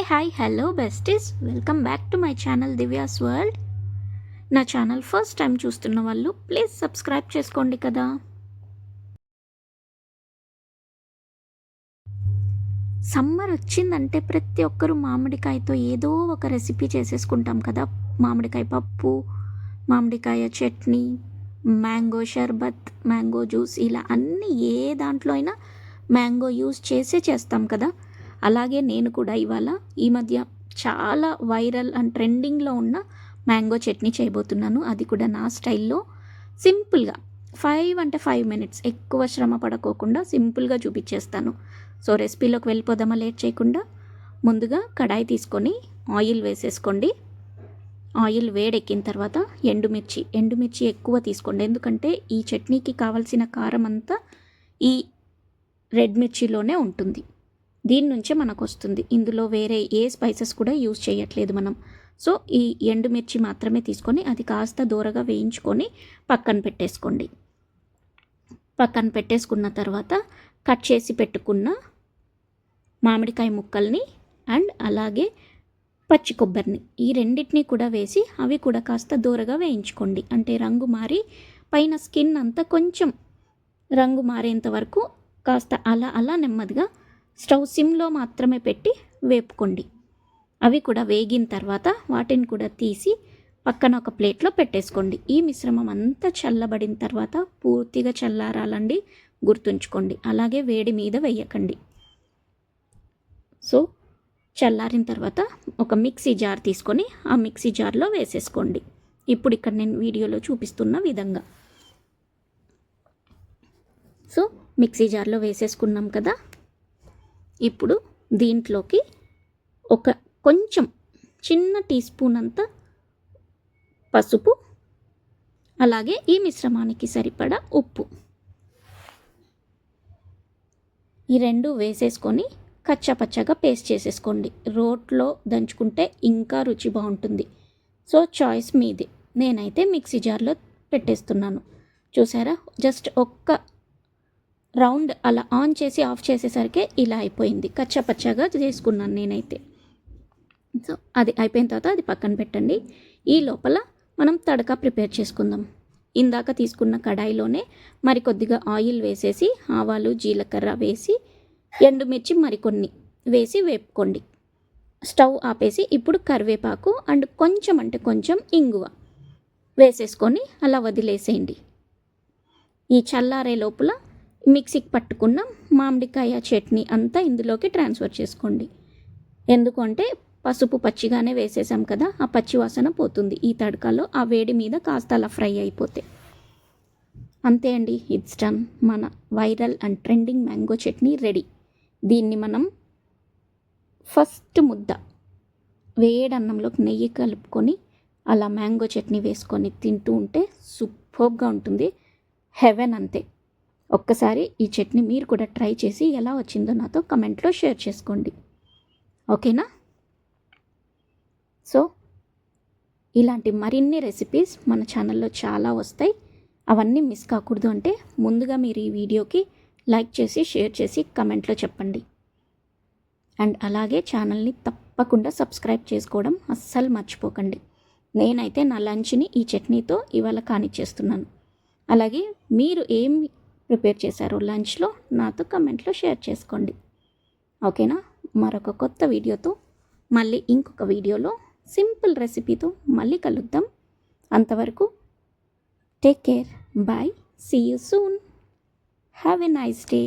Hi hello besties, welcome back to my channel Divya's world. నా channel first time చూస్తున్న వాళ్ళు please subscribe చేసుకోండి కదా. సమ్మర్ వచ్చిందంటే ప్రతి ఒక్కరూ మామిడికాయతో ఏదో ఒక రెసిపీ చేసేసుకుంటాం కదా. మామిడికాయ పప్పు, మామిడికాయ చట్నీ, మ్యాంగో షర్బత్, మ్యాంగో జ్యూస్, ఇలా అన్నీ ఏ దాంట్లో అయినా మ్యాంగో యూస్ చేస్తాం కదా. అలాగే నేను కూడా ఇవాళ ఈ మధ్య చాలా వైరల్ అండ్ ట్రెండింగ్లో ఉన్న మ్యాంగో చట్నీ చేయబోతున్నాను. అది కూడా నా స్టైల్లో సింపుల్గా 5 minutes, ఎక్కువ శ్రమ పడకోకుండా సింపుల్గా చూపించేస్తాను. సో రెసిపీలోకి వెళ్ళిపోదామా లేట్ చేయకుండా. ముందుగా కడాయి తీసుకొని ఆయిల్ వేసేసుకోండి. ఆయిల్ వేడెక్కిన తర్వాత ఎండుమిర్చి ఎక్కువ తీసుకోండి, ఎందుకంటే ఈ చట్నీకి కావాల్సిన కారం అంతా ఈ రెడ్ మిర్చిలోనే ఉంటుంది. దీని నుంచే మనకు వస్తుంది. ఇందులో వేరే ఏ స్పైసెస్ కూడా యూజ్ చేయట్లేదు మనం. సో ఈ ఎండుమిర్చి మాత్రమే తీసుకొని అది కాస్త దూరగా వేయించుకొని పక్కన పెట్టేసుకోండి. పక్కన పెట్టేసుకున్న తర్వాత కట్ చేసి పెట్టుకున్న మామిడికాయ ముక్కల్ని అండ్ అలాగే పచ్చి కొబ్బరిని, ఈ రెండింటినీ కూడా వేసి అవి కూడా కాస్త దూరగా వేయించుకోండి. అంటే రంగు మారి పైన స్కిన్ అంతా కొంచెం రంగు మారేంత వరకు కాస్త అలా నెమ్మదిగా స్టవ్ సిమ్లో మాత్రమే పెట్టి వేపుకోండి. అవి కూడా వేగిన తర్వాత వాటిని కూడా తీసి పక్కన ఒక ప్లేట్లో పెట్టేసుకోండి. ఈ మిశ్రమం అంతా చల్లబడిన తర్వాత పూర్తిగా చల్లారాలండి, గుర్తుంచుకోండి. అలాగే వేడి మీద వేయకండి. సో చల్లారిన తర్వాత ఒక మిక్సీ జార్ తీసుకొని ఆ మిక్సీ జార్లో వేసేసుకోండి. ఇప్పుడు ఇక్కడ నేను వీడియోలో చూపిస్తున్న విధంగా. సో మిక్సీ జార్లో వేసేసుకున్నాం కదా. ఇప్పుడు దీంట్లోకి ఒక కొంచెం చిన్న టీ స్పూన్ అంత పసుపు, అలాగే ఈ మిశ్రమానికి సరిపడా ఉప్పు, ఈ రెండు వేసేసుకొని కచ్చాపచ్చాగా పేస్ట్ చేసేసుకోండి. రోట్లో దంచుకుంటే ఇంకా రుచి బాగుంటుంది. సో చాయిస్ మీది. నేనైతే మిక్సీ జార్లో పెట్టేస్తున్నాను. చూసారా, జస్ట్ ఒక్క రౌండ్ అలా ఆన్ చేసి ఆఫ్ చేసేసరికి ఇలా అయిపోయింది. కచ్చాపచ్చాగా చేసుకున్నాను నేనైతే. సో అది అయిపోయిన తర్వాత అది పక్కన పెట్టండి. ఈ లోపల మనం తడక ప్రిపేర్ చేసుకుందాం. ఇందాక తీసుకున్న కడాయిలోనే మరికొద్దిగా ఆయిల్ వేసేసి ఆవాలు, జీలకర్ర వేసి ఎండుమిర్చి మరికొన్ని వేసి వేపుకోండి. స్టవ్ ఆపేసి ఇప్పుడు కరివేపాకు అండ్ కొంచెం ఇంగువ వేసేసుకొని అలా వదిలేసేయండి. ఈ చల్లారే లోపల మిక్సీకి పట్టుకున్న మామిడికాయ చట్నీ అంతా ఇందులోకి ట్రాన్స్ఫర్ చేసుకోండి. ఎందుకంటే పసుపు పచ్చిగానే వేసేసాం కదా, ఆ పచ్చి వాసన పోతుంది ఈ తడకలో, ఆ వేడి మీద కాస్త అలా ఫ్రై అయిపోతే. అంతే అండి, ఇట్స్ డన్. మన viral and trending mango chutney ready. దీన్ని మనం ఫస్ట్ ముద్ద వేడన్నంలోకి నెయ్యి కలుపుకొని అలా మ్యాంగో చట్నీ వేసుకొని తింటూ ఉంటే సూపర్గా ఉంటుంది. హెవెన్ అంతే. ఒక్కసారి ఈ చట్నీ మీరు కూడా ట్రై చేసి ఎలా వచ్చిందో నాతో కమెంట్లో షేర్ చేసుకోండి, ఓకేనా? సో ఇలాంటి మరిన్ని రెసిపీస్ మన ఛానల్లో చాలా వస్తాయి. అవన్నీ మిస్ కాకూడదు అంటే ముందుగా మీరు ఈ వీడియోకి లైక్ చేసి షేర్ చేసి కమెంట్లో చెప్పండి. అండ్ అలాగే ఛానల్ని తప్పకుండా సబ్స్క్రైబ్ చేసుకోవడం అస్సలు మర్చిపోకండి. నేనైతే నా లంచ్ని ఈ చట్నీతో ఇవాళ కానిచ్చేస్తున్నాను. అలాగే మీరు ఏం ప్రిపేర్ చేశారో లంచ్లో నాతో కమెంట్లో షేర్ చేసుకోండి, ఓకేనా? మరొక కొత్త వీడియోతో మళ్ళీ ఇంకొక వీడియోలో సింపుల్ రెసిపీతో మళ్ళీ కలుద్దాం. అంతవరకు take care, bye, see you soon, have a nice day.